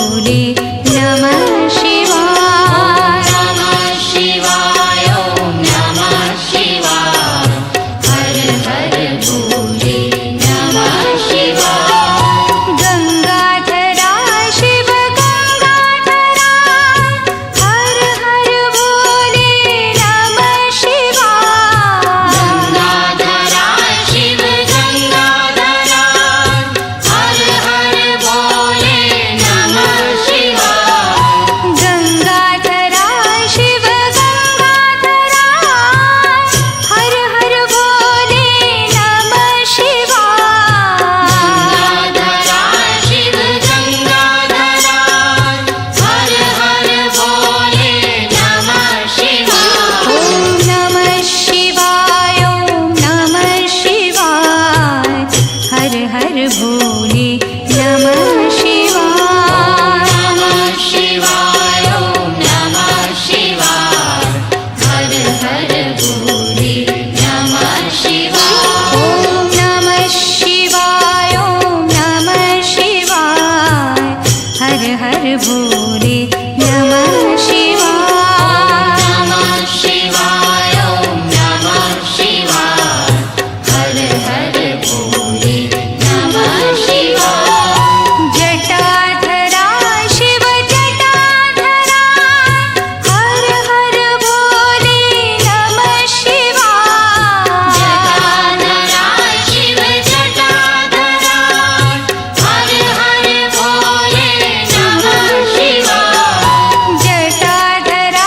भोले नमः शिवाय। नमः शिवाय ओम नमः शिवाय। हर हर भोले नमः शिवाय। गंगाधरा शिव गंगाधरा हर हर भोले नमः शिवाय। गंगाधरा शिव गंगाधरा हर हर भोले नमः शिवाय। गंगाधरा शिव गंगाधरा हर हर भोले नमः शिवाय। गंगाधरा शिव गंगाधरा हर हर भोले नमः शिवाय। ओम नमः शिवाय ओम नमः शिवाय। हर हर भोले नमः शिवाय। नमः शिवाय ओम नमः शिवाय। हर हर भोले नमः शिवाय। ओम नमः शिवाय ओम नमः शिवाय। हर हर भोले नमः शिवाय। नमः शिवाय ओम नमः शिवाय। हर हर भोले नमः शिवाय। जटाधरा शिव जटाधरा हर हर भोले नमः शिवाय। जटाधरा शिव जटाधरा हर हर भोले नमः शिवाय। जटाधरा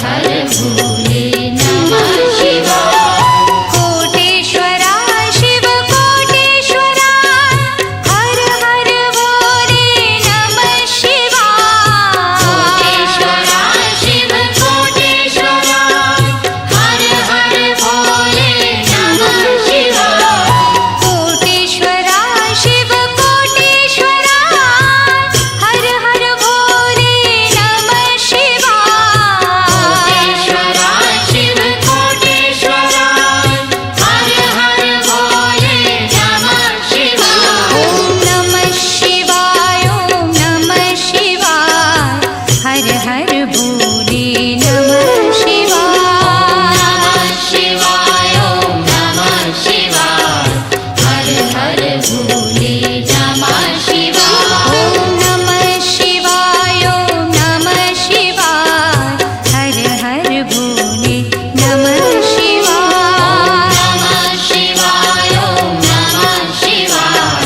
हर भोले नमः शिवाय कोटेश्वरा शिव कोटेश्वरा हर हर भोले नमः शिवाय कोटेश्वरा शिव कोटेश्वरा हर हर भोले नमः शिवाय कोटेश्वरा शिव कोटेश्वरा हर हर भोले नमः शिवाय कोटेश्वरा शिव कोटेश्वरा हर हर भोले नमः शिवाय ओम नमः शिवाय ओम नमः शिवाय हर हर भोले नमः शिवाय नमः शिवाय ओम नमः शिवाय हर हर भोले नमः शिवाय ओम नमः शिवाय ओम नमः शिवाय हर हर भोले नमः शिवाय नमः शिवाय ओम नमः शिवाय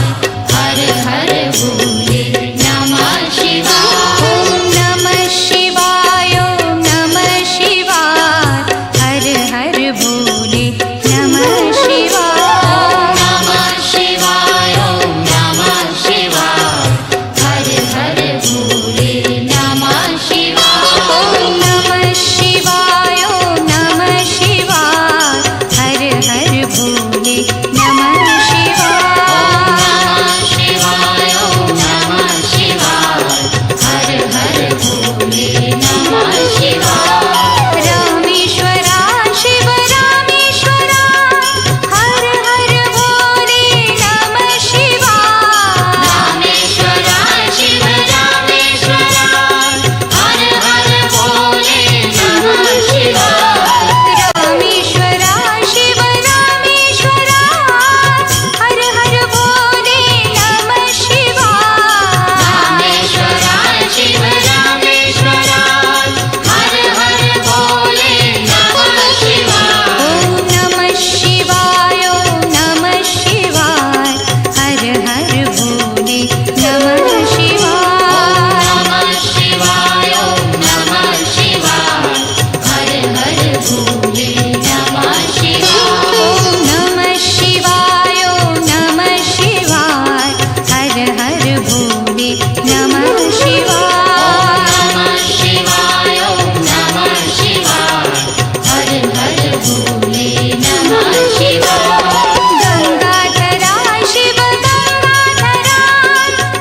हर हर भोले नमः शिवाय ओम नमः शिवाय ओम नमः शिवाय हर हर भोले नमः शिवाय नमः शिवाय ओम नमः शिवाय हर हर भोले नमः शिवाय ओम नमः शिवाय ओम नमः शिवाय हर हर भोले नमः शिवाय नमः शिवाय ओम नमः शिवाय हर हर भोले नमः शिवाय रामेश्वरा शिव रामेश्वरा हर हर भोले नमः शिवाय रामेश्वरा शिव रामेश्वरा हर हर भोले नमः शिवाय रामेश्वरा शिव रामेश्वरा हर हर भोले नमः शिवाय रामेश्वरा शिव रामेश्वरा हर हर भोले नमः शिवाय ओम नमः शिवाय ओम नमः शिवाय हर हर भोले नमः शिवाय नमः शिवाय ओम नमः शिवाय हर हर भोले नमः शिवाय ओम नमः शिवाय ओम नमः शिवाय हर हर भोले नमः शिवाय नमः शिवाय ओम नमः शिवाय हर हर भोले नमः शिवाय गंगाधरा शिव गंगाधरा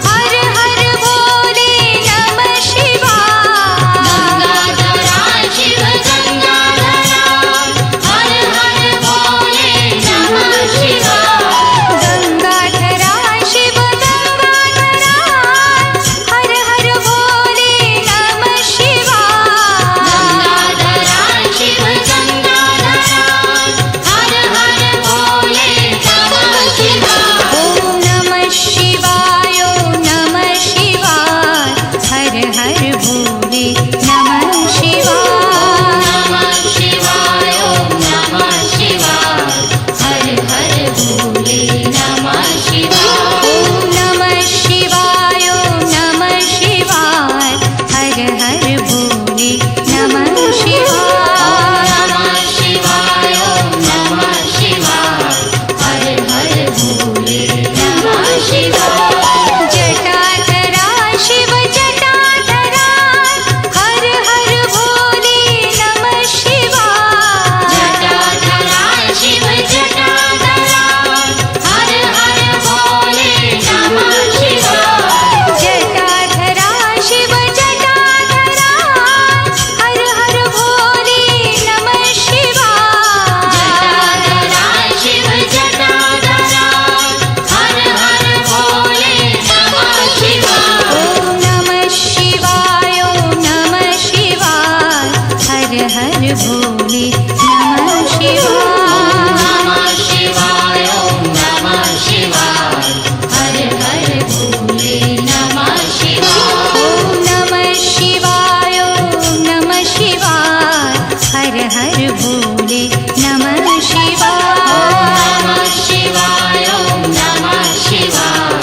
हर हर भोले नमः शिवाय गंगाधरा शिव गंगाधरा हर हर भोले नमः शिवाय गंगाधरा शिव गंगाधरा हर हर भोले नमः शिवाय गंगाधरा शिव गंगाधरा हर हर भोले नमः शिवाय ओम नमः शिवाय ओम नमः शिवाय हर हर भोले नमः शिवाय नमः शिवाय ओम नमः शिवाय हर हर भोले नमः शिवाय ओम नमः शिवाय ओम नमः शिवाय हर हर भोले नमः शिवाय नमः शिवाय ओम नमः शिवाय हर हर भोले नमः शिवाय जटाधरा शिव जटाधरा हर हर भोले नमः शिवाय जटाधरा शिव जटाधरा हर हर भोले नमः शिवाय जटाधरा शिव जटाधरा हर हर भोले नमः शिवाय जटाधरा शिव जटाधरा हर हर भोले नमः शिवाय ओम नमः शिवाय ओम नमः शिवाय हर हर भोले नमः शिवाय नमः शिवाय ओम नमः शिवाय हर हर भोले नमः शिवाय ओम नमः शिवाय ओम नमः शिवाय हर हर भोले नमः शिवाय नमः शिवाय ओम नमः शिवाय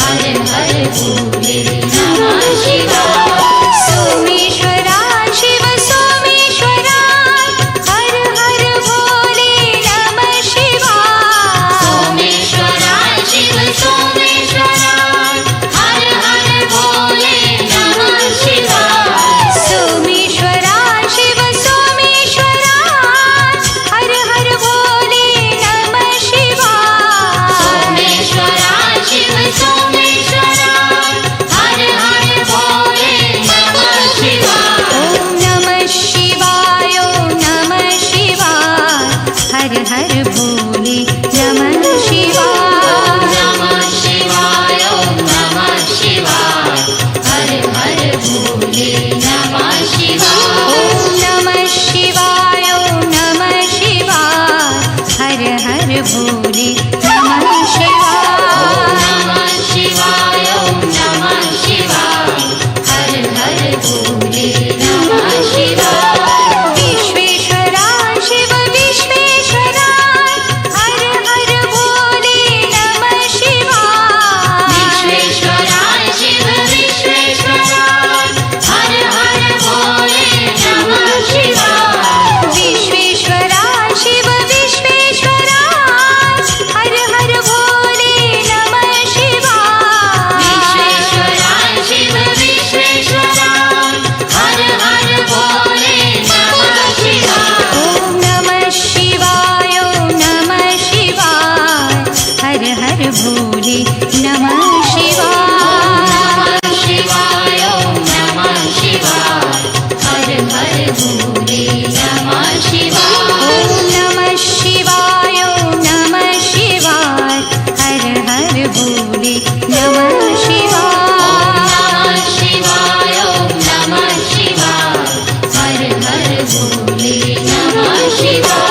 हर हर भोले नमः शिवाय सोमेश्वरा शिव सोमेश्वरा भोले नमः शिवाय